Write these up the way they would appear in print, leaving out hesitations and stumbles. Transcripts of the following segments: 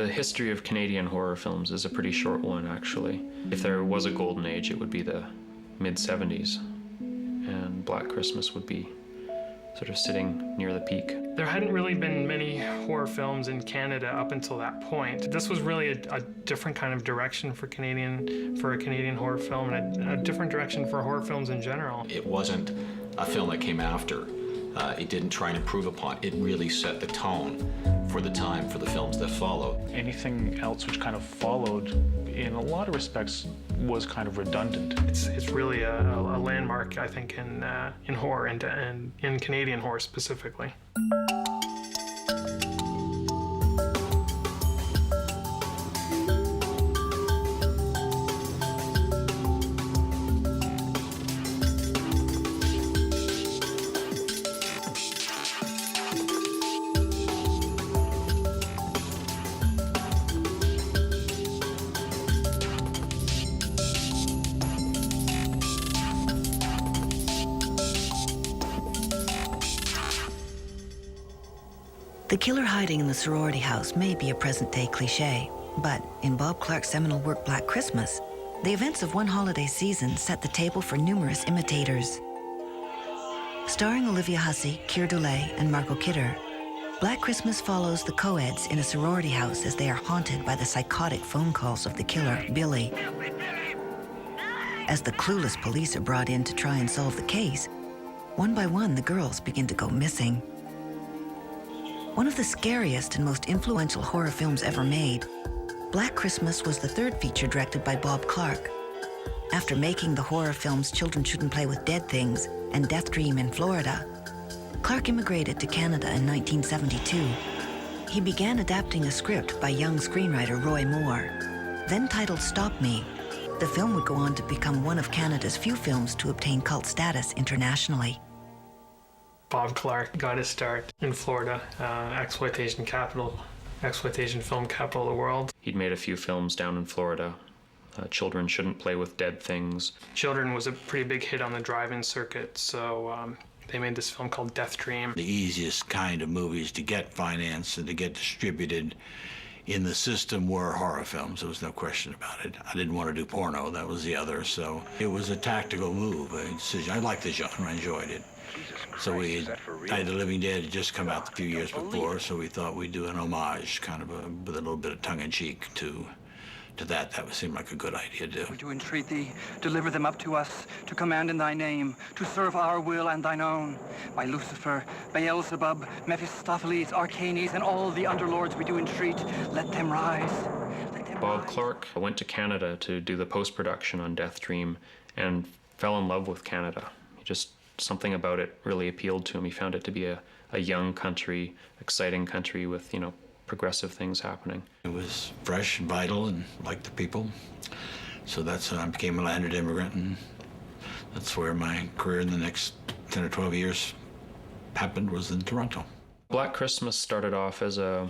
The history of Canadian horror films is a pretty short one, actually. If there was a golden age, it would be the mid-70s, and Black Christmas would be sort of sitting near the peak. There hadn't really been many horror films in Canada up until that point. This was really a different kind of direction for a Canadian horror film, and a different direction for horror films in general. It wasn't a film that came after. It didn't try and improve upon. It really set the tone for the time for the films that followed. Anything else which kind of followed, in a lot of respects, was kind of redundant. It's really a landmark, I think, in horror and in Canadian horror specifically. The killer hiding in the sorority house may be a present-day cliché, but in Bob Clark's seminal work Black Christmas, the events of one holiday season set the table for numerous imitators. Starring Olivia Hussey, Keir Dullea, and Margot Kidder, Black Christmas follows the co-eds in a sorority house as they are haunted by the psychotic phone calls of the killer, Billy. As the clueless police are brought in to try and solve the case, one by one the girls begin to go missing. One of the scariest and most influential horror films ever made, Black Christmas was the third feature directed by Bob Clark. After making the horror films Children Shouldn't Play with Dead Things and Death Dream in Florida, Clark immigrated to Canada in 1972. He began adapting a script by young screenwriter Roy Moore. Then titled Stop Me, the film would go on to become one of Canada's few films to obtain cult status internationally. Bob Clark got his start in Florida, exploitation film capital of the world. He'd made a few films down in Florida. Children Shouldn't Play with Dead Things. Children was a pretty big hit on the drive-in circuit, so they made this film called Death Dream. The easiest kind of movies to get financed and to get distributed in the system were horror films. There was no question about it. I didn't want to do porno, that was the other, so it was a tactical move, a decision. I liked the genre, I enjoyed it. So we Night of the Living Dead had just come out a few years before, so we thought we'd do an homage, kind of with a little bit of tongue-in-cheek to that. That would seem like a good idea to do. We do entreat thee, deliver them up to us, to command in thy name, to serve our will and thine own. By Lucifer, Beelzebub, Mephistopheles, Arcanes, and all the underlords we do entreat, let them rise. Bob Clark went to Canada to do the post-production on Death Dream and fell in love with Canada. Something about it really appealed to him. He found it to be a young country, exciting country with, progressive things happening. It was fresh and vital and liked the people. So that's when I became a landed immigrant, and that's where my career in the next 10 or 12 years happened, was in Toronto. Black Christmas started off as a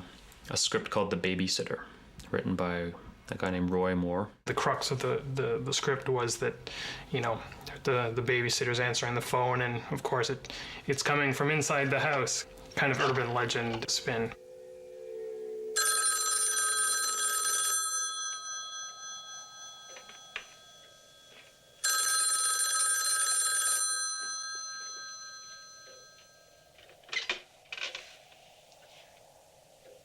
script called The Babysitter, written by a guy named Roy Moore. The crux of the script was that, the babysitter's answering the phone, and of course it's coming from inside the house. Kind of urban legend spin.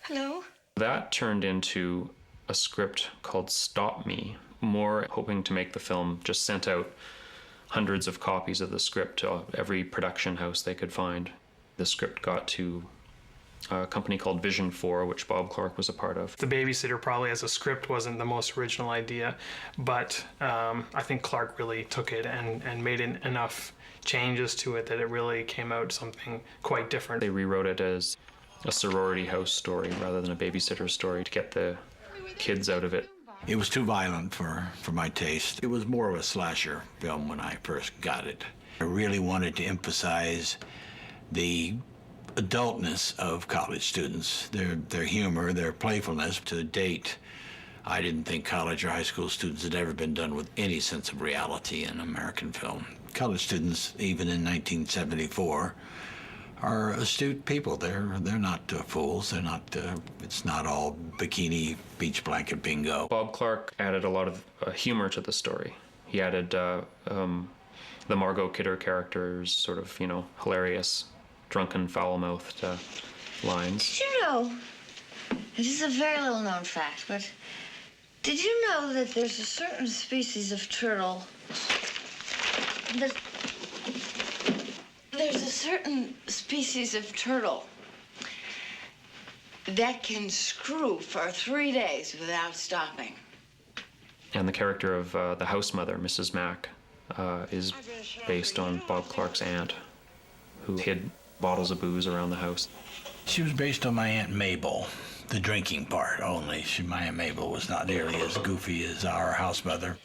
Hello? That turned into a script called Stop Me. Moore, hoping to make the film, just sent out hundreds of copies of the script to every production house they could find. The script got to a company called Vision 4, which Bob Clark was a part of. The Babysitter probably as a script wasn't the most original idea, but I think Clark really took it and made enough changes to it that it really came out something quite different. They rewrote it as a sorority house story rather than a babysitter story to get the kids out of it. It was too violent for my taste. It was more of a slasher film when I first got it. I really wanted to emphasize the adultness of college students, their humor, their playfulness. To date, I didn't think college or high school students had ever been done with any sense of reality in American film. College students, even in 1974, are astute people. They're not fools. They're not. It's not all bikini beach blanket bingo. Bob Clark added a lot of humor to the story. He added the Margot Kidder character's sort of, hilarious, drunken, foul-mouthed lines. Did you know, this is a very little-known fact, but did you know that there's a certain species of turtle that... There's a certain species of turtle that can screw for 3 days without stopping. And the character of the house mother, Mrs. Mack, is based on Bob Clark's aunt, who hid bottles of booze around the house. She was based on my Aunt Mabel, the drinking part only. My Aunt Mabel was not nearly as goofy as our house mother.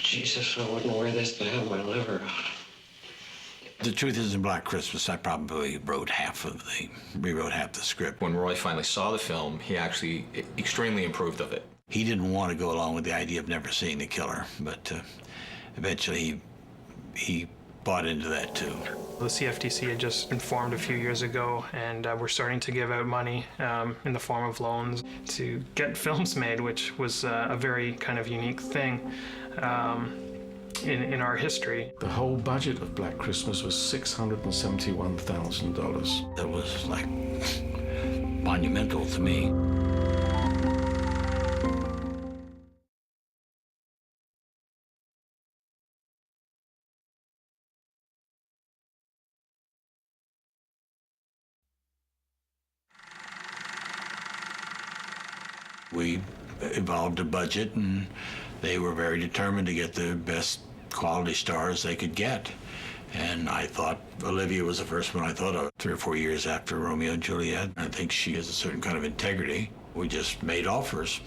Jesus, I wouldn't wear this to have my liver. The truth is, in Black Christmas, I probably rewrote half the script. When Roy finally saw the film, he actually extremely improved of it. He didn't want to go along with the idea of never seeing the killer, but eventually he bought into that too. The CFTC had just been formed a few years ago, and we're starting to give out money in the form of loans to get films made, which was a very kind of unique thing in our history. The whole budget of Black Christmas was $671,000. That was like monumental to me. We evolved a budget, and they were very determined to get the best quality stars they could get. And I thought Olivia was the first one I thought of 3 or 4 years after Romeo and Juliet. I think she has a certain kind of integrity. We just made offers.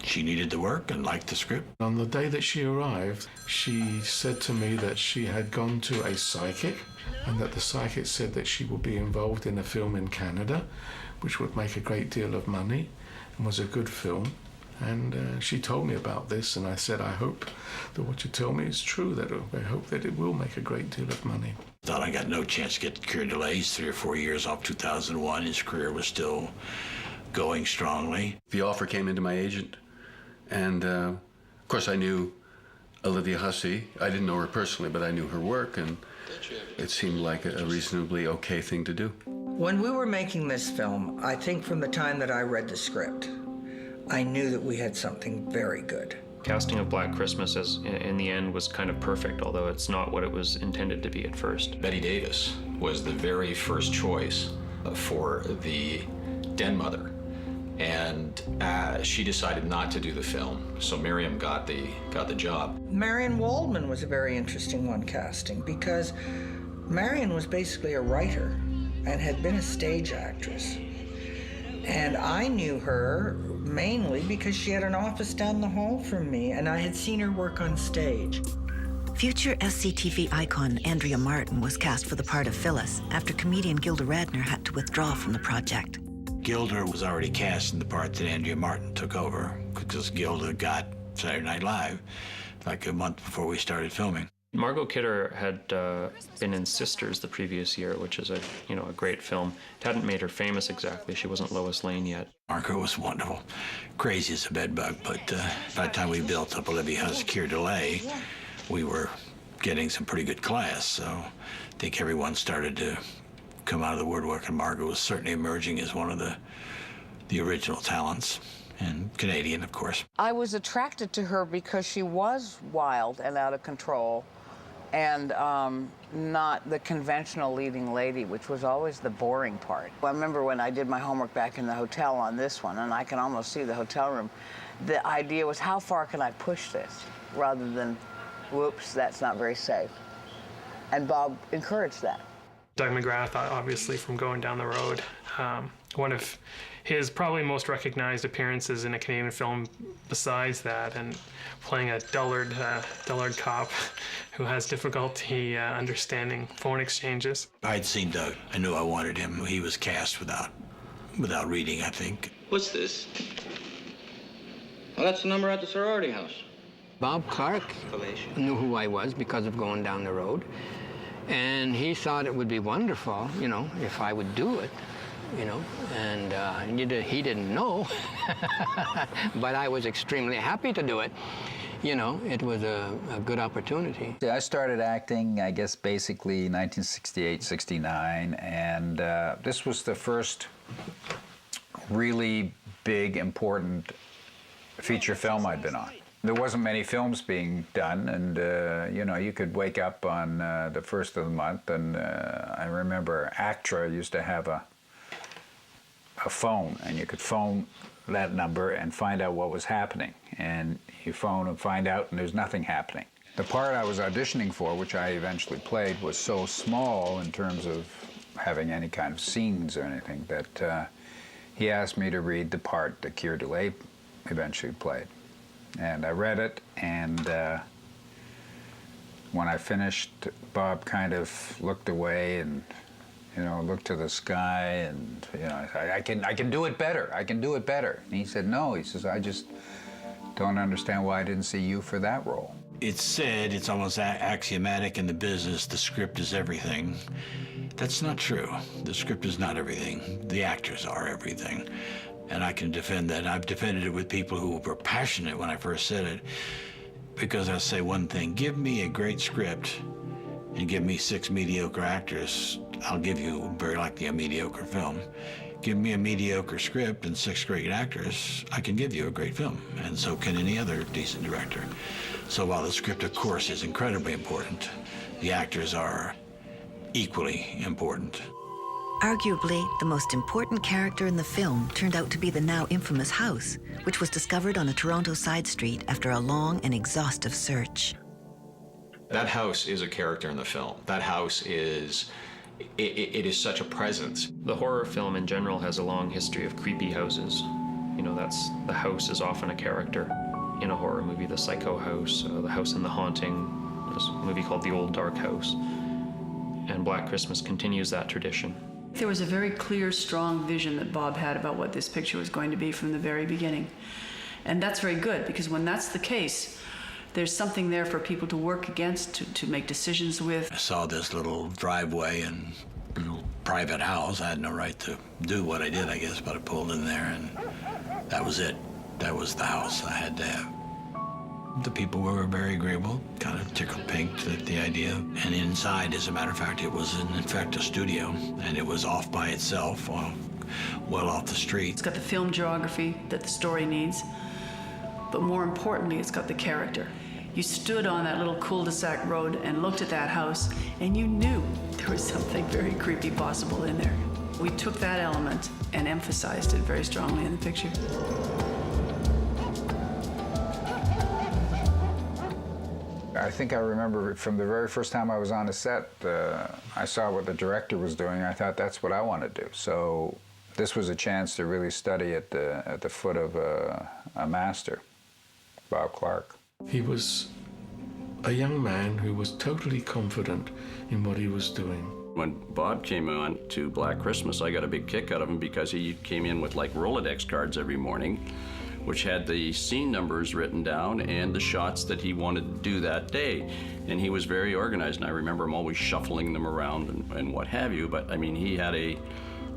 She needed the work and liked the script. On the day that she arrived, she said to me that she had gone to a psychic, and that the psychic said that she would be involved in a film in Canada, which would make a great deal of money and was a good film. And she told me about this, and I said, I hope that what you tell me is true, that I hope that it will make a great deal of money. Thought I got no chance to get Cure de Lay's 3 or 4 years off 2001. His career was still going strongly. The offer came into my agent, and of course I knew Olivia Hussey. I didn't know her personally, but I knew her work, and it seemed like a reasonably okay thing to do. When we were making this film, I think from the time that I read the script, I knew that we had something very good. Casting of Black Christmas in the end was kind of perfect, although it's not what it was intended to be at first. Betty Davis was the very first choice for the Den Mother, and she decided not to do the film, so Miriam got the job. Marion Waldman was a very interesting one casting, because Marion was basically a writer and had been a stage actress. And I knew her mainly because she had an office down the hall from me, and I had seen her work on stage. Future SCTV icon Andrea Martin was cast for the part of Phyllis after comedian Gilda Radner had to withdraw from the project. Gilda was already cast in the part that Andrea Martin took over, because Gilda got Saturday Night Live like a month before we started filming. Margot Kidder had been in Sisters the previous year, which is a great film. It hadn't made her famous exactly. She wasn't Lois Lane yet. Margot was wonderful. Crazy as a bedbug, but by the time we built up Olivia Huss's Cure de Lay, we were getting some pretty good class. So I think everyone started to come out of the woodwork, and Margot was certainly emerging as one of the original talents. And Canadian, of course. I was attracted to her because she was wild and out of control, and not the conventional leading lady, which was always the boring part. I remember when I did my homework back in the hotel on this one, and I can almost see the hotel room, the idea was, how far can I push this, rather than, whoops, that's not very safe. And Bob encouraged that. Doug McGrath, obviously, from Going Down the Road. One of his probably most recognized appearances in a Canadian film besides that, and playing a dullard cop who has difficulty understanding phone exchanges. I'd seen Doug. I knew I wanted him. He was cast without reading, I think. What's this? Well, that's the number at the sorority house. Bob Clark knew who I was because of Going Down the Road. And he thought it would be wonderful, you know, if I would do it, you know, and he didn't know, but I was extremely happy to do it. You know, it was a good opportunity. I started acting, I guess, basically 1968, 69, and this was the first really big, important feature film I'd been on. There wasn't many films being done, and you know, you could wake up on the first of the month, and I remember ACTRA used to have a phone, and you could phone that number and find out what was happening, and you phone and find out, and there's nothing happening. The part I was auditioning for, which I eventually played, was so small in terms of having any kind of scenes or anything that he asked me to read the part that Keir DeLay eventually played. And I read it, and when I finished, Bob kind of looked away and, you know, looked to the sky, and, you know, I can do it better. I can do it better. And he said, no. He says, I just don't understand why I didn't see you for that role. It's said, it's almost axiomatic in the business, the script is everything. That's not true. The script is not everything. The actors are everything. And I can defend that. I've defended it with people who were passionate when I first said it, because I say one thing: give me a great script and give me 6 mediocre actors, I'll give you very likely a mediocre film. Give me a mediocre script and 6 great actors, I can give you a great film, and so can any other decent director. So while the script, of course, is incredibly important, the actors are equally important. Arguably, the most important character in the film turned out to be the now infamous house, which was discovered on a Toronto side street after a long and exhaustive search. That house is a character in the film. That house is, it is such a presence. The horror film in general has a long history of creepy houses. You know, the house is often a character in a horror movie. The Psycho house, the house in The Haunting, there's a movie called The Old Dark House. And Black Christmas continues that tradition. There was a very clear, strong vision that Bob had about what this picture was going to be from the very beginning. And that's very good, because when that's the case, there's something there for people to work against, to make decisions with. I saw this little driveway and little private house. I had no right to do what I did, I guess, but I pulled in there, and that was it. That was the house I had to have. The people were very agreeable, kind of tickled pink at the idea. And inside, as a matter of fact, it was in fact a studio, and it was off by itself, well off the street. It's got the film geography that the story needs, but more importantly, it's got the character. You stood on that little cul-de-sac road and looked at that house, and you knew there was something very creepy possible in there. We took that element and emphasized it very strongly in the picture. I think I remember from the very first time I was on a set, I saw what the director was doing. I thought that's what I want to do. So this was a chance to really study at the foot of a master, Bob Clark. He was a young man who was totally confident in what he was doing. When Bob came on to Black Christmas, I got a big kick out of him because he came in with like Rolodex cards every morning, which had the scene numbers written down and the shots that he wanted to do that day. And he was very organized, and I remember him always shuffling them around and what have you, but I mean, he had a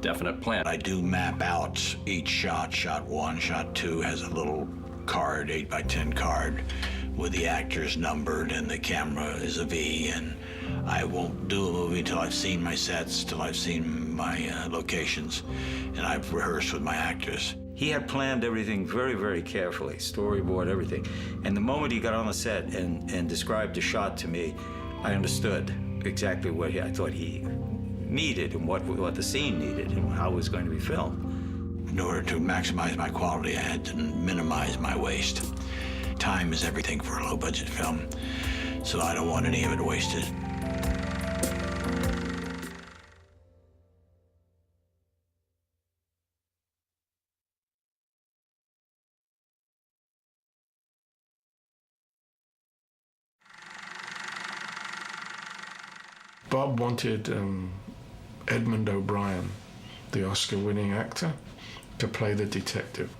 definite plan. I do map out each shot. Shot 1, shot 2 has a little card, 8x10 card, with the actors numbered, and the camera is a V, and I won't do a movie till I've seen my sets, till I've seen my locations, and I've rehearsed with my actors. He had planned everything very, very carefully, storyboard, everything. And the moment he got on the set and described the shot to me, I understood exactly what I thought he needed and what the scene needed and how it was going to be filmed. In order to maximize my quality, I had to minimize my waste. Time is everything for a low-budget film, so I don't want any of it wasted. Bob wanted Edmund O'Brien, the Oscar-winning actor, to play the detective.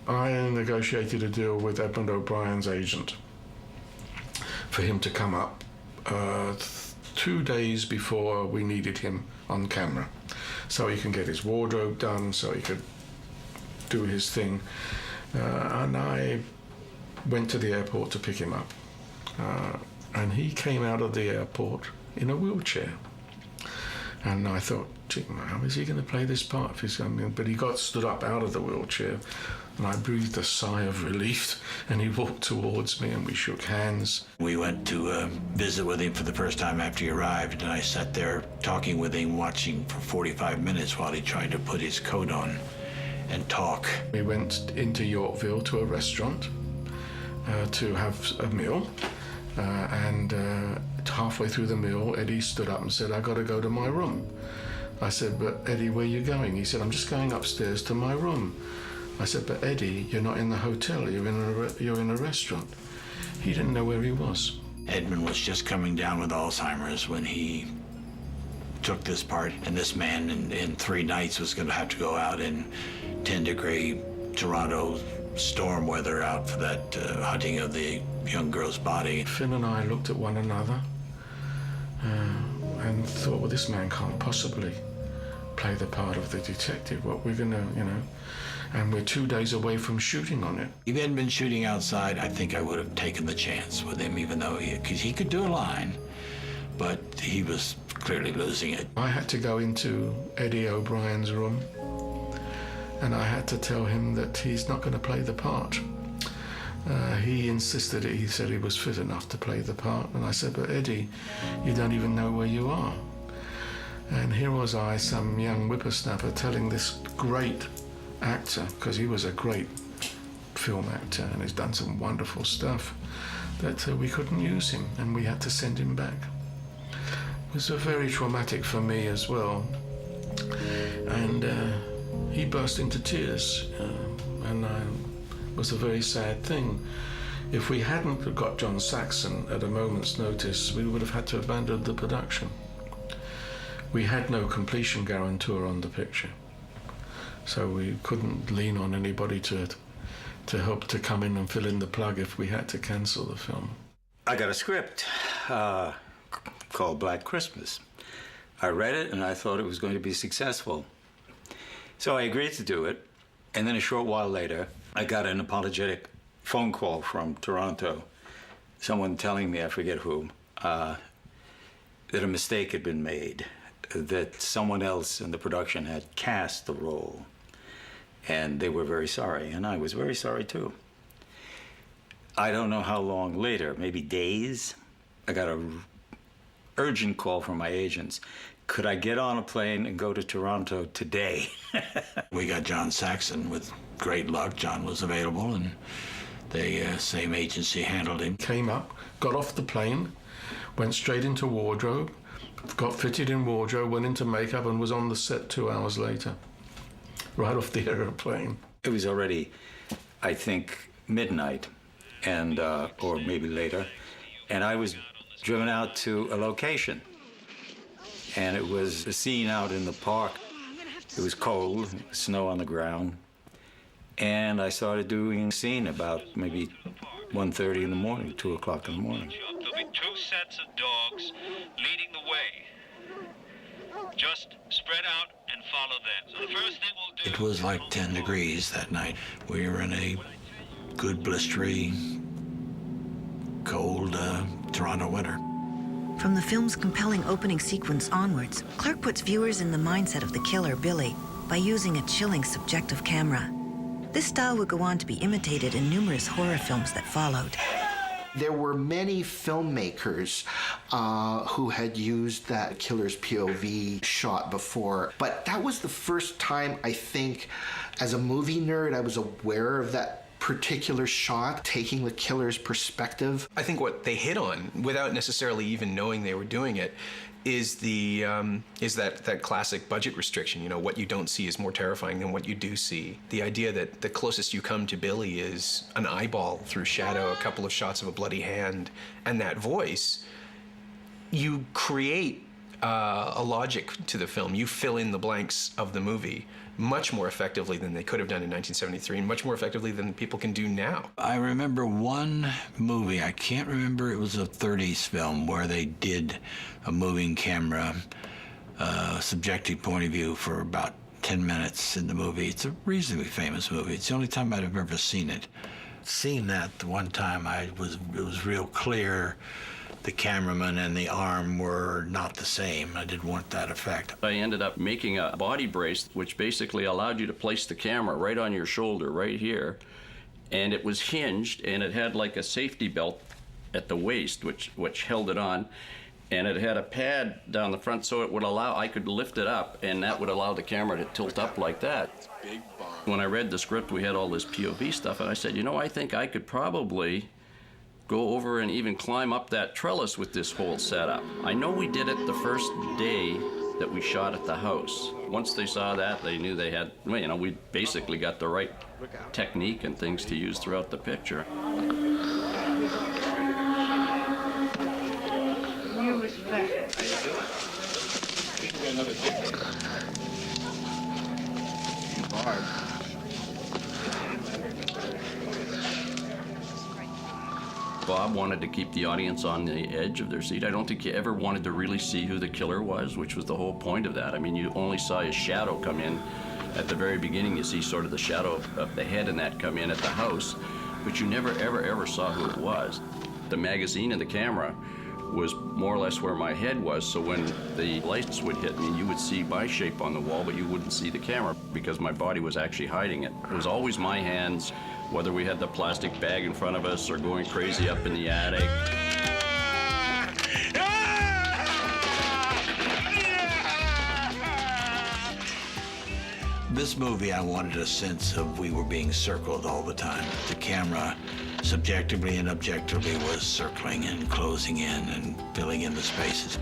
I negotiated a deal with Edmund O'Brien's agent for him to come up 2 days before we needed him on camera, so he can get his wardrobe done, so he could do his thing. And I went to the airport to pick him up. And he came out of the airport in a wheelchair. And I thought, gee, how is he going to play this part? But he got stood up out of the wheelchair, and I breathed a sigh of relief, and he walked towards me and we shook hands. We went to visit with him for the first time after he arrived, and I sat there talking with him, watching for 45 minutes while he tried to put his coat on and talk. We went into Yorkville to a restaurant to have a meal, and halfway through the meal, Eddie stood up and said, I got to go to my room. I said, but Eddie, where are you going? He said, I'm just going upstairs to my room. I said, but Eddie, you're not in the hotel, you're in a restaurant. He didn't know where he was. Edmund was just coming down with Alzheimer's when he took this part, and this man in 3 nights was going to have to go out in 10-degree Toronto storm weather out for that hunting of the young girl's body. Finn and I looked at one another and thought, well, this man can't possibly play the part of the detective. What we're gonna, and we're 2 days away from shooting on it. If he hadn't been shooting outside, I think I would have taken the chance with him, even though because he could do a line, but he was clearly losing it. I had to go into Eddie O'Brien's room, and I had to tell him that he's not going to play the part. He insisted he said he was fit enough to play the part, and I said, but Eddie, you don't even know where you are. And here was I, some young whippersnapper, telling this great actor, because he was a great film actor and he's done some wonderful stuff, that we couldn't use him and we had to send him back. It was very traumatic for me as well. And he burst into tears, and it was a very sad thing. If we hadn't got John Saxon at a moment's notice, we would have had to abandon the production. We had no completion guarantor on the picture, so we couldn't lean on anybody to help to come in and fill in the plug if we had to cancel the film. I got a script called Black Christmas. I read it and I thought it was going to be successful. So I agreed to do it, and then a short while later, I got an apologetic phone call from Toronto, someone telling me, I forget who, that a mistake had been made, that someone else in the production had cast the role, and they were very sorry, and I was very sorry too. I don't know how long later, maybe days, I got an urgent call from my agents. Could I get on a plane and go to Toronto today? We got John Saxon. With great luck, John was available, and the same agency handled him. Came up, got off the plane, went straight into wardrobe, got fitted in wardrobe, went into makeup, and was on the set 2 hours later, right off the airplane. It was already, I think, midnight, and or maybe later, and I was driven out to a location. And it was a scene out in the park. It was cold, snow on the ground. And I started doing a scene about maybe 1:30 in the morning, 2 o'clock in the morning. There'll be 2 sets of dogs leading the way. Just spread out and follow them. So the first thing we'll do... It was like 10 degrees that night. We were in a good blistery, cold Toronto winter. From the film's compelling opening sequence onwards, Clark puts viewers in the mindset of the killer, Billy, by using a chilling, subjective camera. This style would go on to be imitated in numerous horror films that followed. There were many filmmakers who had used that killer's POV shot before, but that was the first time, I think, as a movie nerd, I was aware of that particular shot, taking the killer's perspective. I think what they hit on, without necessarily even knowing they were doing it, is that classic budget restriction. You know, what you don't see is more terrifying than what you do see. The idea that the closest you come to Billy is an eyeball through shadow, a couple of shots of a bloody hand, and that voice. You create a logic to the film. You fill in the blanks of the movie much more effectively than they could have done in 1973, and much more effectively than people can do now. I remember one movie, I can't remember, it was a 30s film where they did a moving camera, subjective point of view for about 10 minutes in the movie. It's a reasonably famous movie. It's the only time I've ever seen it. Seeing that the one time, it was real clear the cameraman and the arm were not the same. I didn't want that effect. I ended up making a body brace which basically allowed you to place the camera right on your shoulder, right here. And it was hinged, and it had like a safety belt at the waist, which held it on. And it had a pad down the front, so it would allow, I could lift it up, and that would allow the camera to tilt up like that. When I read the script, we had all this POV stuff, and I said, you know, I think I could probably go over and even climb up that trellis with this whole setup. I know we did it the first day that we shot at the house. Once they saw that, they knew they had, you know, we basically got the right technique and things to use throughout the picture. You respect. Bob wanted to keep the audience on the edge of their seat. I don't think you ever wanted to really see who the killer was, which was the whole point of that. I mean, you only saw his shadow come in. At the very beginning, you see sort of the shadow of the head and that come in at the house, but you never, ever saw who it was. The magazine and the camera was more or less where my head was, so when the lights would hit me, you would see my shape on the wall, but you wouldn't see the camera because my body was actually hiding it. It was always my hands, whether we had the plastic bag in front of us or going crazy up in the attic. This movie, I wanted a sense of we were being circled all the time. The camera, subjectively and objectively, was circling and closing in and filling in the spaces.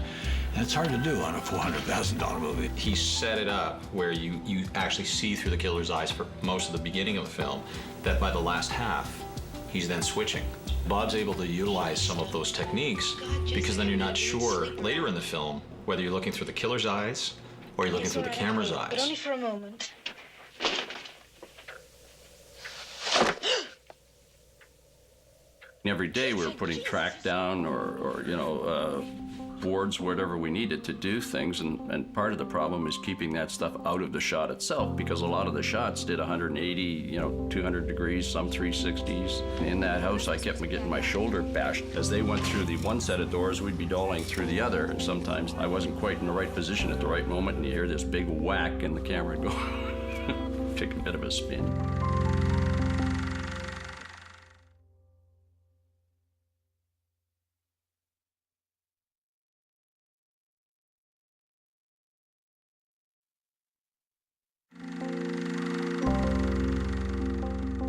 And it's hard to do on a $400,000 movie. He set it up where you actually see through the killer's eyes for most of the beginning of the film, that by the last half, he's then switching. Bob's able to utilize some of those techniques because then you're not sure later in the film whether you're looking through the killer's eyes or you're looking through the camera's eyes. But only for a moment. Every day we were putting track down or you know, boards, whatever we needed to do things, and part of the problem is keeping that stuff out of the shot itself, because a lot of the shots did 180, you know, 200 degrees, some 360s. In that house, I kept getting my shoulder bashed. As they went through the one set of doors, we'd be dollying through the other, and sometimes I wasn't quite in the right position at the right moment, and you hear this big whack, and the camera would go, take a bit of a spin.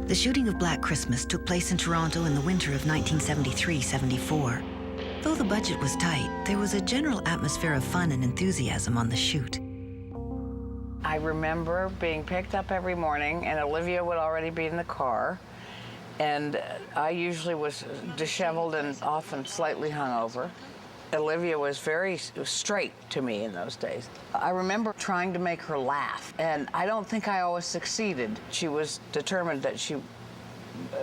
The shooting of Black Christmas took place in Toronto in the winter of 1973-74. Though the budget was tight, there was a general atmosphere of fun and enthusiasm on the shoot. I remember being picked up every morning, and Olivia would already be in the car. And I usually was disheveled and often slightly hungover. Olivia was very straight to me in those days. I remember trying to make her laugh, and I don't think I always succeeded. She was determined that she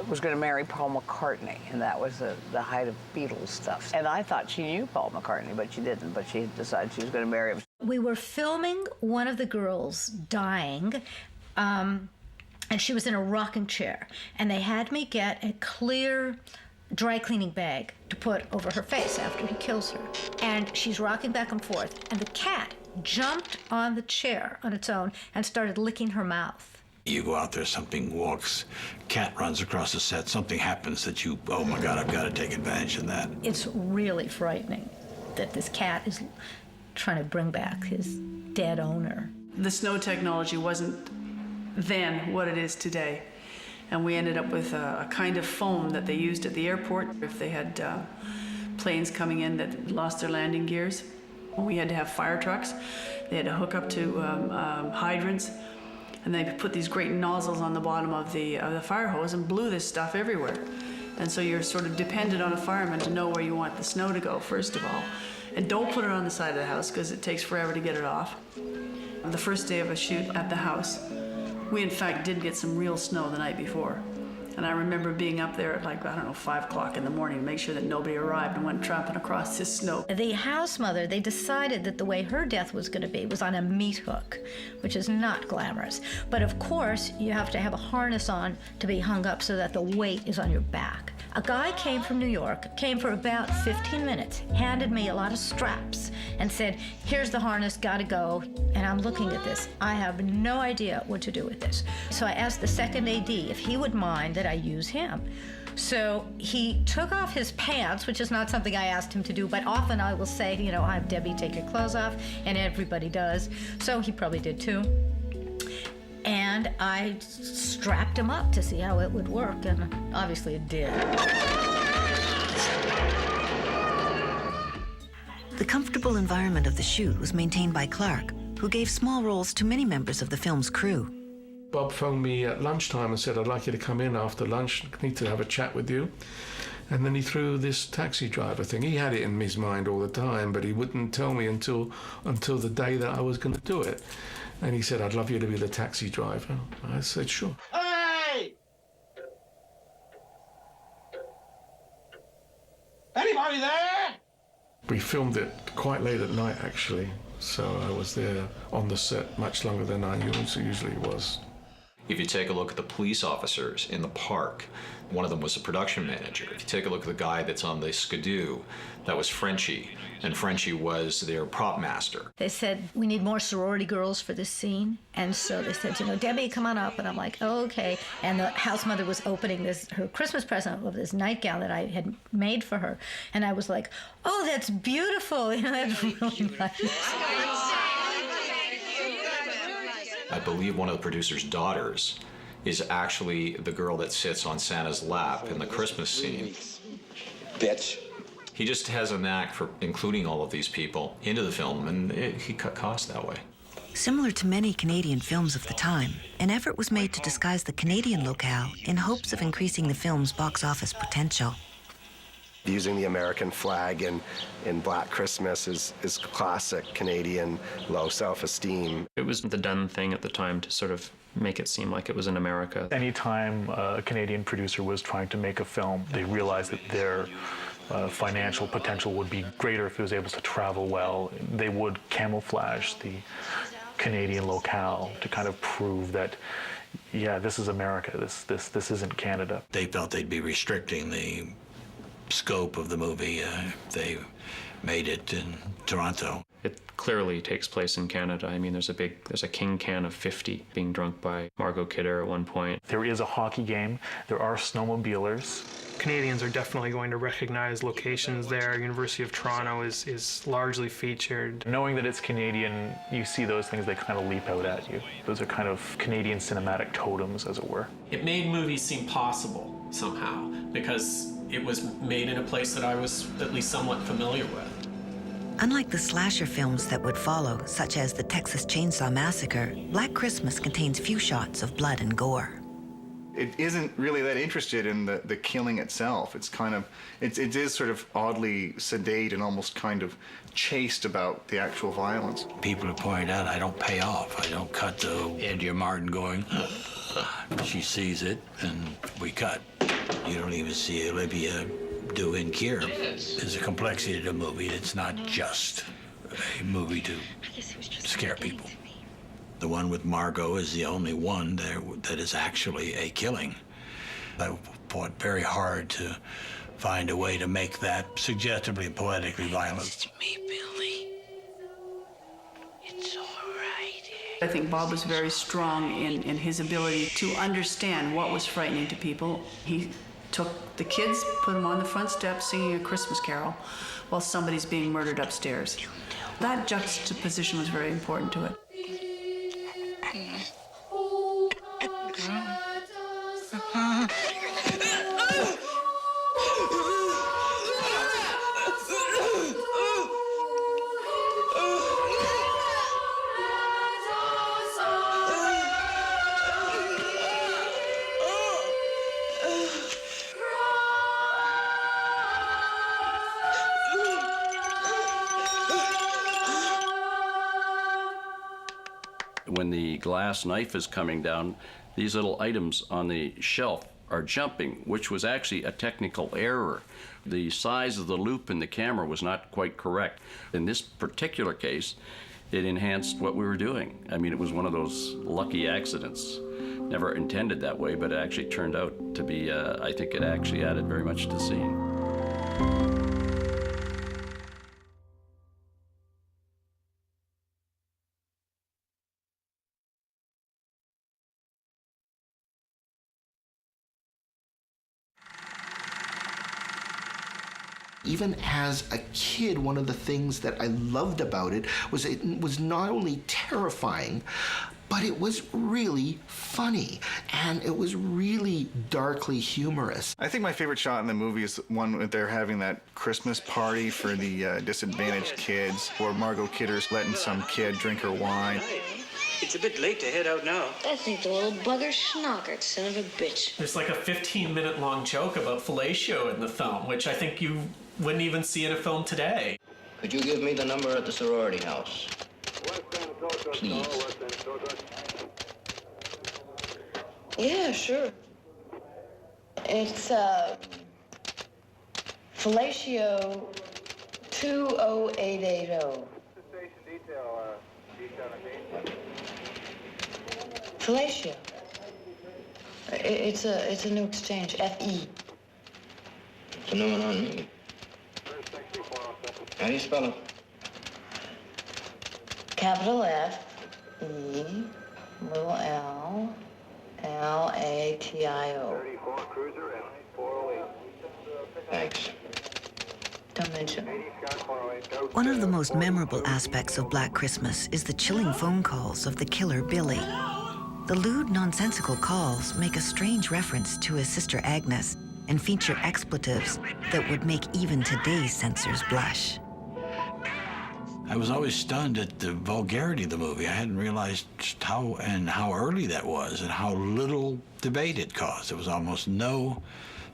was going to marry Paul McCartney, and that was the height of Beatles stuff. And I thought she knew Paul McCartney, but she didn't, but she decided she was going to marry him. We were filming one of the girls dying, and she was in a rocking chair, and they had me get a clear dry cleaning bag to put over her face after he kills her. And she's rocking back and forth, and the cat jumped on the chair on its own and started licking her mouth. You go out there, something walks, cat runs across the set, something happens that you, oh my God, I've got to take advantage of that. It's really frightening that this cat is trying to bring back his dead owner. The snow technology wasn't then what it is today. And we ended up with a kind of foam that they used at the airport if they had planes coming in that lost their landing gears. We had to have fire trucks. They had to hook up to hydrants, and they put these great nozzles on the bottom of the fire hose and blew this stuff everywhere. And so you're sort of dependent on a fireman to know where you want the snow to go, first of all. And don't put it on the side of the house because it takes forever to get it off. The first day of a shoot at the house, we in fact did get some real snow the night before. And I remember being up there at like, I don't know, 5 o'clock in the morning to make sure that nobody arrived and went tramping across this snow. The house mother, they decided that the way her death was going to be was on a meat hook, which is not glamorous. But of course, you have to have a harness on to be hung up so that the weight is on your back. A guy came from New York, came for about 15 minutes, handed me a lot of straps and said, here's the harness, gotta go. And I'm looking at this. I have no idea what to do with this. So I asked the second AD if he would mind that I use him. So he took off his pants, which is not something I asked him to do, but often I will say, you know, have Debbie take your clothes off, and everybody does. So he probably did too. And I strapped him up to see how it would work, and obviously it did. The comfortable environment of the shoot was maintained by Clark, who gave small roles to many members of the film's crew. Bob phoned me at lunchtime and said, I'd like you to come in after lunch. I need to have a chat with you. And then he threw this taxi driver thing. He had it in his mind all the time, but he wouldn't tell me until the day that I was going to do it. And he said, I'd love you to be the taxi driver. I said, sure. Hey! Anybody there? We filmed it quite late at night, actually. So I was there on the set much longer than I usually was. If you take a look at the police officers in the park, one of them was a production manager. If you take a look at the guy that's on the Skidoo, that was Frenchie, and Frenchie was their prop master. They said, we need more sorority girls for this scene. And so they said, you know, Debbie, come on up. And I'm like, oh, okay. And the house mother was opening her Christmas present of this nightgown that I had made for her. And I was like, oh, that's beautiful. You know, that's really nice. I believe one of the producer's daughters is actually the girl that sits on Santa's lap in the Christmas scene. Bitch. He just has a knack for including all of these people into the film, and he cut costs that way. Similar to many Canadian films of the time, an effort was made to disguise the Canadian locale in hopes of increasing the film's box office potential. Using the American flag in Black Christmas is classic Canadian low self-esteem. It was the done thing at the time to sort of make it seem like it was in America. Anytime a Canadian producer was trying to make a film, they realized that their financial potential would be greater if it was able to travel well. They would camouflage the Canadian locale to kind of prove that, yeah, this is America, this isn't Canada. They felt they'd be restricting the scope of the movie if they made it in Toronto. It clearly takes place in Canada. I mean, there's a king can of 50 being drunk by Margot Kidder at one point. There is a hockey game. There are snowmobilers. Canadians are definitely going to recognize locations there. University of Toronto is largely featured. Knowing that it's Canadian, you see those things, they kind of leap out at you. Those are kind of Canadian cinematic totems, as it were. It made movies seem possible somehow because it was made in a place that I was at least somewhat familiar with. Unlike the slasher films that would follow, such as the Texas Chainsaw Massacre, Black Christmas contains few shots of blood and gore. It isn't really that interested in the killing itself. It's kind of, it is sort of oddly sedate and almost kind of chaste about the actual violence. People have pointed out I don't pay off. I don't cut to Andrea Martin going, she sees it, and we cut. You don't even see Olivia doing Kier. There's a complexity to the movie. It's not just a movie to scare people. The one with Margot is the only one that is actually a killing. I fought very hard to find a way to make that suggestively and poetically violent. It's me, Billy. It's all right. I think Bob was very strong in his ability to understand what was frightening to people. He took the kids, put them on the front steps singing a Christmas carol while somebody's being murdered upstairs. That juxtaposition was very important to it. When the glass knife is coming down, these little items on the shelf are jumping, which was actually a technical error. The size of the loop in the camera was not quite correct. In this particular case, it enhanced what we were doing. I mean, it was one of those lucky accidents. Never intended that way, but it actually turned out to be, I think it actually added very much to the scene. Even as a kid, one of the things that I loved about it was not only terrifying, but it was really funny, and it was really darkly humorous. I think my favorite shot in the movie is one where they're having that Christmas party for the disadvantaged kids, where Margot Kidder's letting some kid drink her wine. It's a bit late to head out now. I think the little bugger schnockered, son of a bitch. There's like a 15-minute long joke about fellatio in the film, which I think you wouldn't even see in a film today. Could you give me the number at the sorority house? Please. Yeah, sure. It's, fellatio 20880. Fellatio. It's a new exchange, FE. It's a new one on me. How do you spell it? Capital F, E, little L, L-A-T-I-O. Thanks. Don't mention. One of the most memorable aspects of Black Christmas is the chilling phone calls of the killer Billy. The lewd, nonsensical calls make a strange reference to his sister Agnes and feature expletives that would make even today's censors blush. I was always stunned at the vulgarity of the movie. I hadn't realized just how early that was and how little debate it caused. There was almost no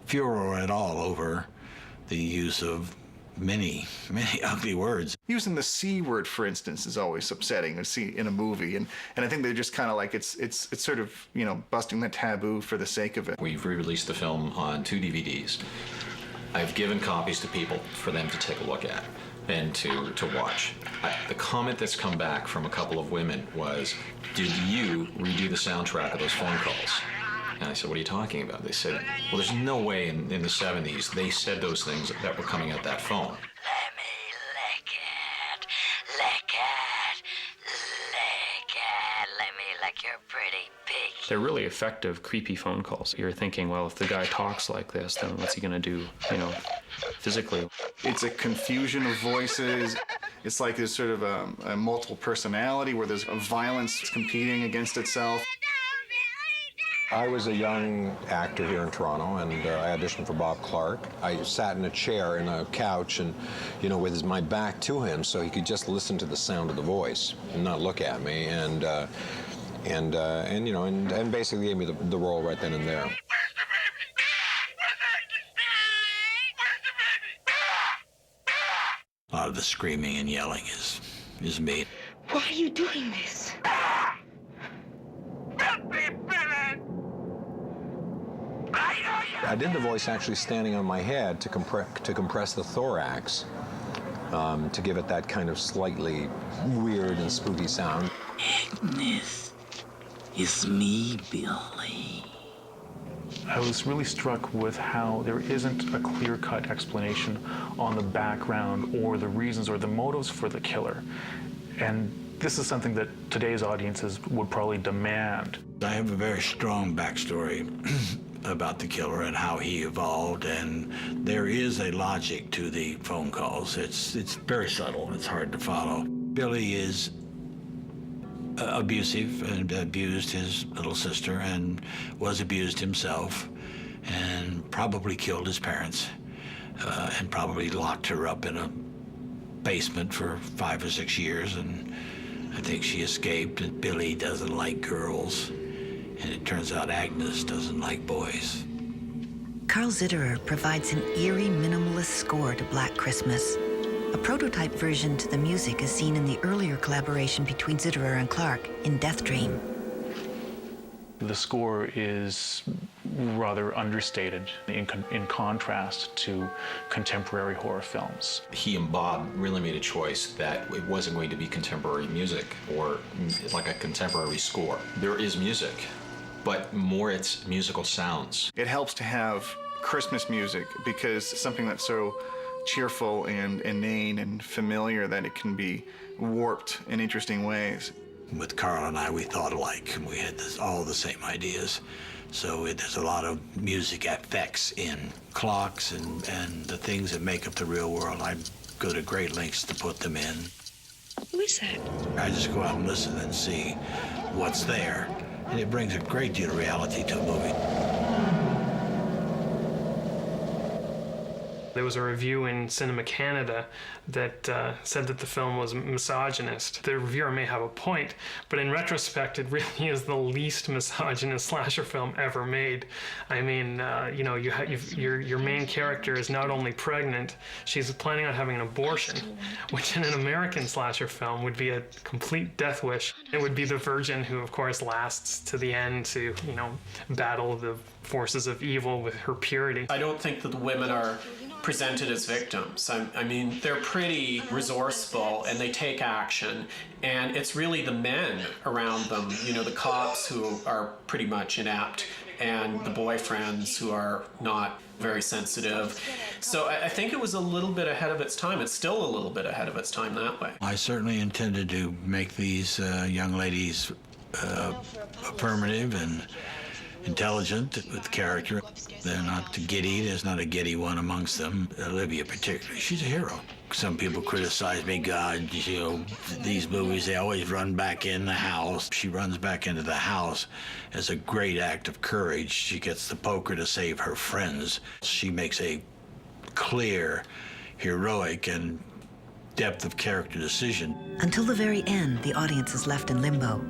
furor at all over the use of many, many ugly words. Using the C word, for instance, is always upsetting to see in a movie, and I think they're just kind of like it's sort of, you know, busting the taboo for the sake of it. We've re-released the film on 2 DVDs. I've given copies to people for them to take a look at and to watch. The comment that's come back from a couple of women was, did you redo the soundtrack of those phone calls? And I said, what are you talking about? They said, well, there's no way in the 70s they said those things that were coming out that phone. They're really effective, creepy phone calls. You're thinking, well, if the guy talks like this, then what's he gonna do, you know, physically? It's a confusion of voices. It's like there's sort of a multiple personality where there's a violence competing against itself. I was a young actor here in Toronto, and I auditioned for Bob Clark. I sat in a chair in a couch and, you know, with my back to him so he could just listen to the sound of the voice and not look at me, and you know, and basically gave me the role right then and there. A lot of the screaming and yelling is me. Why are you doing this? I did the voice actually standing on my head to compress the thorax, to give it that kind of slightly weird and spooky sound. Agnes, it's me, Billy. I was really struck with how there isn't a clear-cut explanation on the background or the reasons or the motives for the killer. And this is something that today's audiences would probably demand. I have a very strong backstory about the killer and how he evolved, and there is a logic to the phone calls. It's very subtle. It's hard to follow. Billy is abusive and abused his little sister and was abused himself and probably killed his parents and probably locked her up in a basement for 5 or 6 years, and I think she escaped. And Billy doesn't like girls, and it turns out Agnes doesn't like boys. Carl Zitterer provides an eerie, minimalist score to Black Christmas. A prototype version to the music is seen in the earlier collaboration between Zitterer and Clark in Death Dream. The score is rather understated in contrast to contemporary horror films. He and Bob really made a choice that it wasn't going to be contemporary music or like a contemporary score. There is music, but more it's musical sounds. It helps to have Christmas music because something that's so cheerful and inane and familiar that it can be warped in interesting ways. With Carl and I, we thought alike, and we had all the same ideas. So there's a lot of music effects in clocks and the things that make up the real world. I go to great lengths to put them in. Who is that? I just go out and listen and see what's there. And it brings a great deal of reality to a movie. There was a review in Cinema Canada that said that the film was misogynist. The reviewer may have a point, but in retrospect, it really is the least misogynist slasher film ever made. I mean, you know, your main character is not only pregnant, she's planning on having an abortion, which in an American slasher film would be a complete death wish. It would be the virgin who, of course, lasts to the end to, you know, battle the forces of evil with her purity. I don't think that the women are presented as victims. I mean, they're pretty resourceful and they take action, and it's really the men around them, you know, the cops who are pretty much inept and the boyfriends who are not very sensitive. So I think it was a little bit ahead of its time. It's still a little bit ahead of its time that way. I certainly intended to make these young ladies affirmative and intelligent with character. They're not giddy. There's not a giddy one amongst them. Olivia particularly, she's a hero. Some people criticize me, God, you know, these movies, they always run back in the house. She runs back into the house as a great act of courage. She gets the poker to save her friends. She makes a clear, heroic, and depth of character decision. Until the very end, the audience is left in limbo.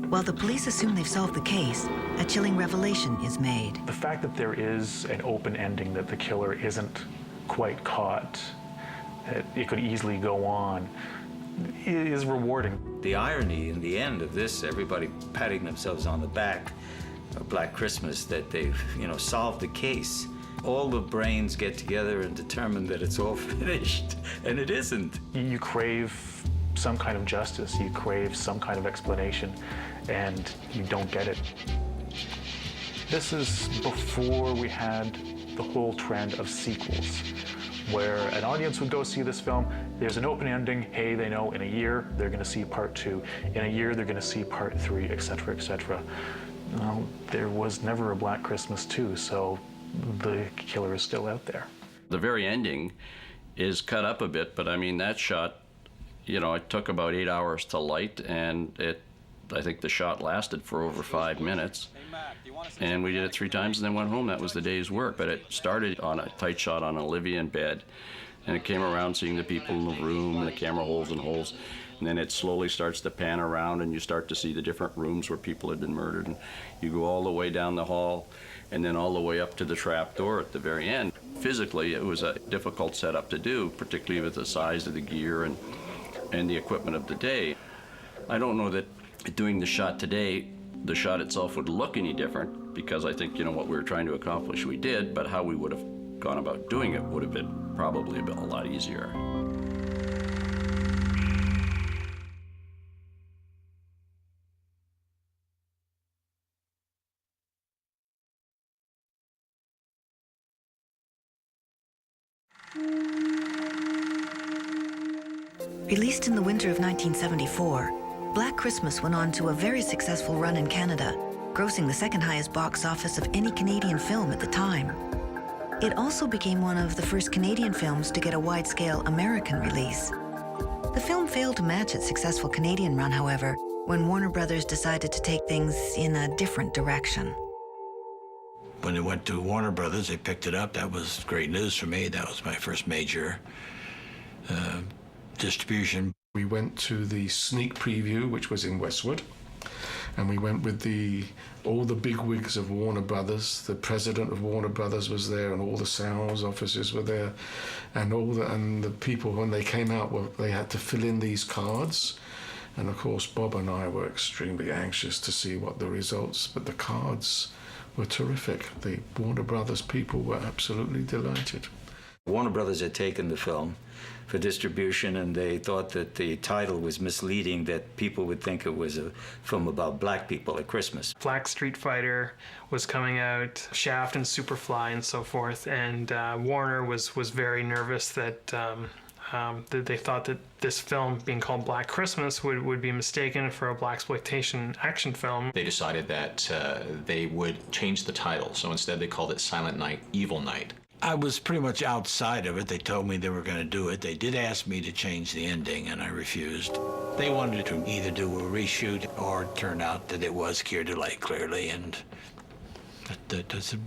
While the police assume they've solved the case, a chilling revelation is made. The fact that there is an open ending, that the killer isn't quite caught, that it could easily go on, is rewarding. The irony in the end of this, everybody patting themselves on the back of Black Christmas, that they've, you know, solved the case. All the brains get together and determine that it's all finished, and it isn't. You crave some kind of justice, you crave some kind of explanation, and you don't get it. This is before we had the whole trend of sequels, where an audience would go see this film, there's an open ending, hey, they know in a year they're gonna see part 2, in a year they're gonna see part 3, etc., etc. Well, there was never a Black Christmas 2, so the killer is still out there. The very ending is cut up a bit, but I mean, that shot, you know, it took about 8 hours to light, and I think the shot lasted for over 5 minutes. And we did it 3 times and then went home. That was the day's work. But it started on a tight shot on Olivia in bed, and it came around seeing the people in the room and the camera holes and holes. And then it slowly starts to pan around, and you start to see the different rooms where people had been murdered. And you go all the way down the hall and then all the way up to the trap door at the very end. Physically, it was a difficult setup to do, particularly with the size of the gear and the equipment of the day. I don't know that doing the shot today, the shot itself would look any different, because I think, you know, what we were trying to accomplish we did, but how we would have gone about doing it would have been probably a lot easier. Released in the winter of 1974, Black Christmas went on to a very successful run in Canada, grossing the second highest box office of any Canadian film at the time. It also became one of the first Canadian films to get a wide-scale American release. The film failed to match its successful Canadian run, however, when Warner Brothers decided to take things in a different direction. When it went to Warner Brothers, they picked it up. That was great news for me. That was my first major distribution. We went to the sneak preview, which was in Westwood, and we went with all the big wigs of Warner Brothers. The president of Warner Brothers was there, and all the sales officers were there, and the people, when they came out, they had to fill in these cards. And of course, Bob and I were extremely anxious to see what the results, but the cards were terrific. The Warner Brothers people were absolutely delighted. Warner Brothers had taken the film for distribution, and they thought that the title was misleading, that people would think it was a film about black people at Christmas. Black Street Fighter was coming out, Shaft and Superfly and so forth, and Warner was very nervous that they thought that this film, being called Black Christmas, would be mistaken for a blaxploitation action film. They decided that they would change the title, so instead they called it Silent Night, Evil Night. I was pretty much outside of it. They told me they were going to do it. They did ask me to change the ending, and I refused. They wanted to either do a reshoot, or it turned out that it was Keir Dullea, clearly, and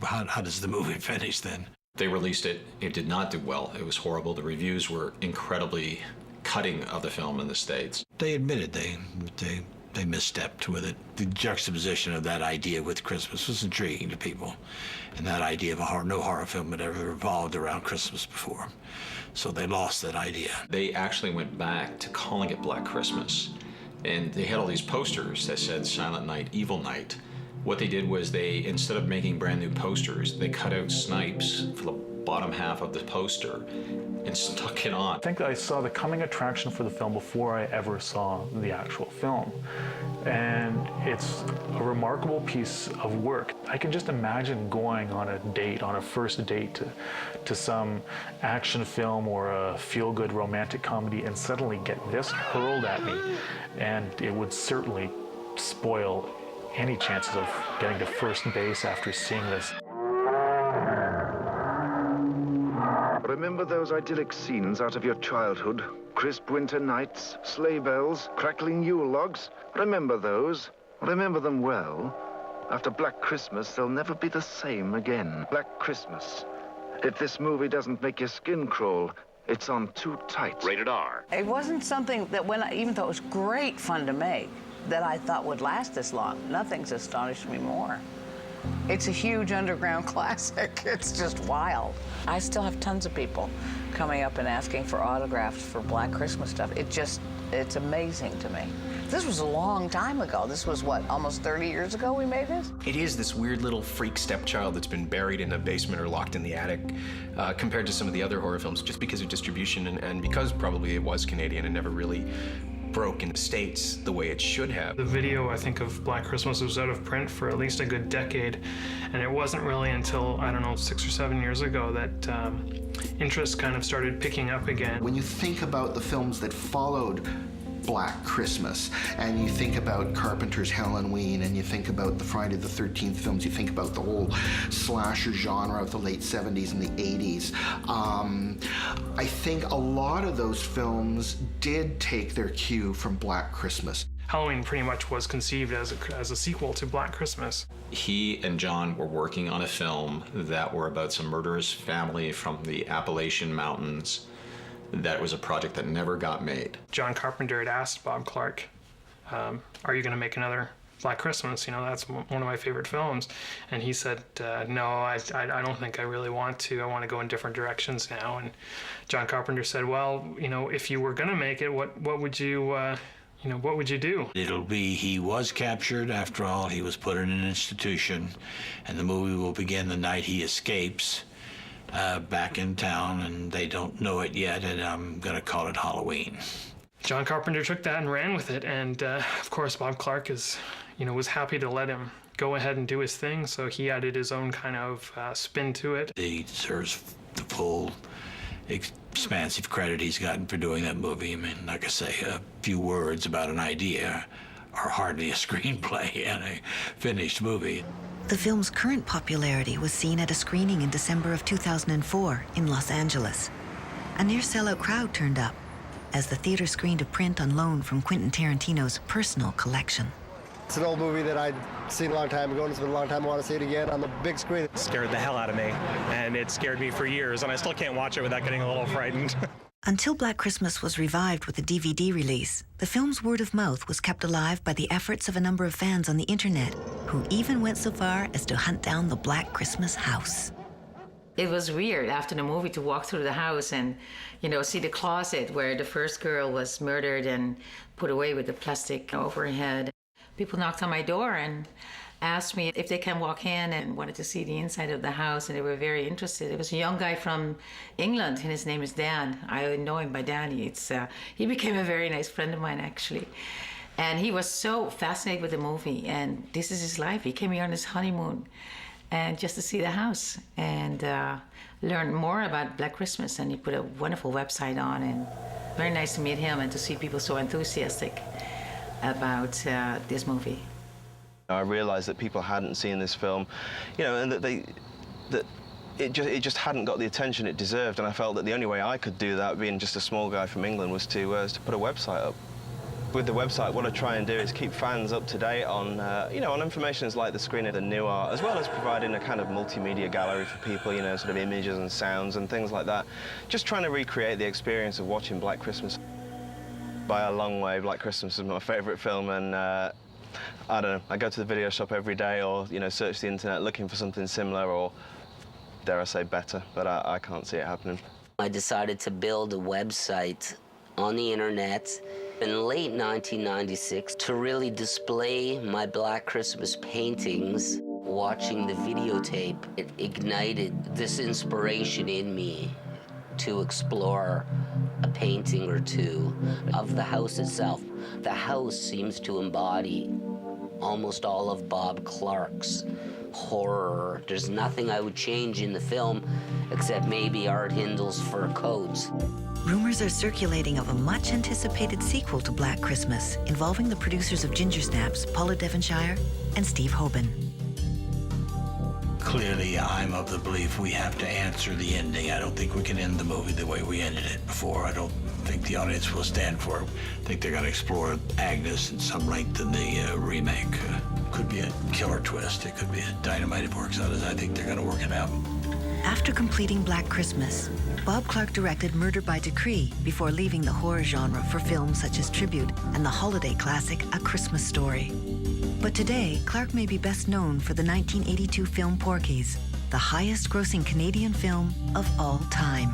how does the movie finish then? They released it. It did not do well. It was horrible. The reviews were incredibly cutting of the film in the States. They admitted they misstepped with it. The juxtaposition of that idea with Christmas was intriguing to people, and that idea of no horror film had ever revolved around Christmas before. So they lost that idea. They actually went back to calling it Black Christmas, and they had all these posters that said Silent Night, Evil Night. What they did was instead of making brand new posters, they cut out snipes for the bottom half of the poster and stuck it on. I think I saw the coming attraction for the film before I ever saw the actual film. And it's a remarkable piece of work. I can just imagine going on a first date to some action film or a feel-good romantic comedy and suddenly get this hurled at me. And it would certainly spoil any chances of getting to first base after seeing this. Remember those idyllic scenes out of your childhood? Crisp winter nights, sleigh bells, crackling Yule logs? Remember those? Remember them well. After Black Christmas, they'll never be the same again. Black Christmas. If this movie doesn't make your skin crawl, it's on too tight. Rated R. It wasn't something that even though it was great fun to make, that I thought would last this long. Nothing's astonished me more. It's a huge underground classic. It's just wild. I still have tons of people coming up and asking for autographs for Black Christmas stuff. It's amazing to me. This was a long time ago. This was, what, almost 30 years ago we made this? It is this weird little freak stepchild that's been buried in a basement or locked in the attic compared to some of the other horror films, just because of distribution and because probably it was Canadian and never really broke in the States the way it should have. The video, I think, of Black Christmas was out of print for at least a good decade, and it wasn't really until, I don't know, 6 or 7 years ago that interest kind of started picking up again. When you think about the films that followed Black Christmas, and you think about Carpenter's Halloween, and you think about the Friday the 13th films, you think about the whole slasher genre of the late 70s and the 80s. I think a lot of those films did take their cue from Black Christmas. Halloween pretty much was conceived as a sequel to Black Christmas. He and John were working on a film that were about some murderous family from the Appalachian Mountains. That was a project that never got made. John Carpenter had asked Bob Clark, are you going to make another Black Christmas? You know, that's one of my favorite films. And he said, no, I don't think I really want to. I want to go in different directions now. And John Carpenter said, well, you know, if you were going to make it, what would you, what would you do? It'll be he was captured. After all, he was put in an institution, and the movie will begin the night he escapes. Back in town, and they don't know it yet, and I'm going to call it Halloween. John Carpenter took that and ran with it, and of course Bob Clark was happy to let him go ahead and do his thing, so he added his own kind of spin to it. He deserves the full expansive credit he's gotten for doing that movie. I mean, like I say, a few words about an idea are hardly a screenplay and a finished movie. The film's current popularity was seen at a screening in December of 2004 in Los Angeles. A near-sellout crowd turned up as the theater screened a print on loan from Quentin Tarantino's personal collection. It's an old movie that I'd seen a long time ago, and it's been a long time I want to see it again on the big screen. It scared the hell out of me, and it scared me for years, and I still can't watch it without getting a little frightened. Until Black Christmas was revived with a DVD release, the film's word of mouth was kept alive by the efforts of a number of fans on the internet, who even went so far as to hunt down the Black Christmas house. It was weird after the movie to walk through the house and, see the closet where the first girl was murdered and put away with the plastic over her head. People knocked on my door and asked me if they can walk in and wanted to see the inside of the house, and they were very interested. It was a young guy from England, and his name is Dan. I know him by Danny. He became a very nice friend of mine, actually. And he was so fascinated with the movie, and this is his life. He came here on his honeymoon, and just to see the house and learn more about Black Christmas, and he put a wonderful website on, and very nice to meet him and to see people so enthusiastic about this movie. I realised that people hadn't seen this film, and that it just hadn't got the attention it deserved, and I felt that the only way I could do that, being just a small guy from England, was to put a website up. With the website, what I try and do is keep fans up to date on, on information like the screening of the new art, as well as providing a kind of multimedia gallery for people, sort of images and sounds and things like that. Just trying to recreate the experience of watching Black Christmas. By a long way, Black Christmas is my favourite film, and I don't know, I go to the video shop every day, or, search the internet looking for something similar, or, dare I say, better, but I can't see it happening. I decided to build a website on the internet in late 1996 to really display my Black Christmas paintings. Watching the videotape, it ignited this inspiration in me to explore a painting or two of the house itself. The house seems to embody almost all of Bob Clark's horror. There's nothing I would change in the film except maybe Art Hindle's fur coats. Rumors are circulating of a much-anticipated sequel to Black Christmas involving the producers of Ginger Snaps, Paula Devonshire and Steve Hoban. Clearly, I'm of the belief we have to answer the ending. I don't think we can end the movie the way we ended it before. I don't think the audience will stand for it. I think they're going to explore Agnes at some length in the remake. Could be a killer twist. It could be a dynamite if it works out as I think they're going to work it out. After completing Black Christmas, Bob Clark directed Murder by Decree before leaving the horror genre for films such as Tribute and the holiday classic A Christmas Story. But today, Clark may be best known for the 1982 film Porky's, the highest-grossing Canadian film of all time.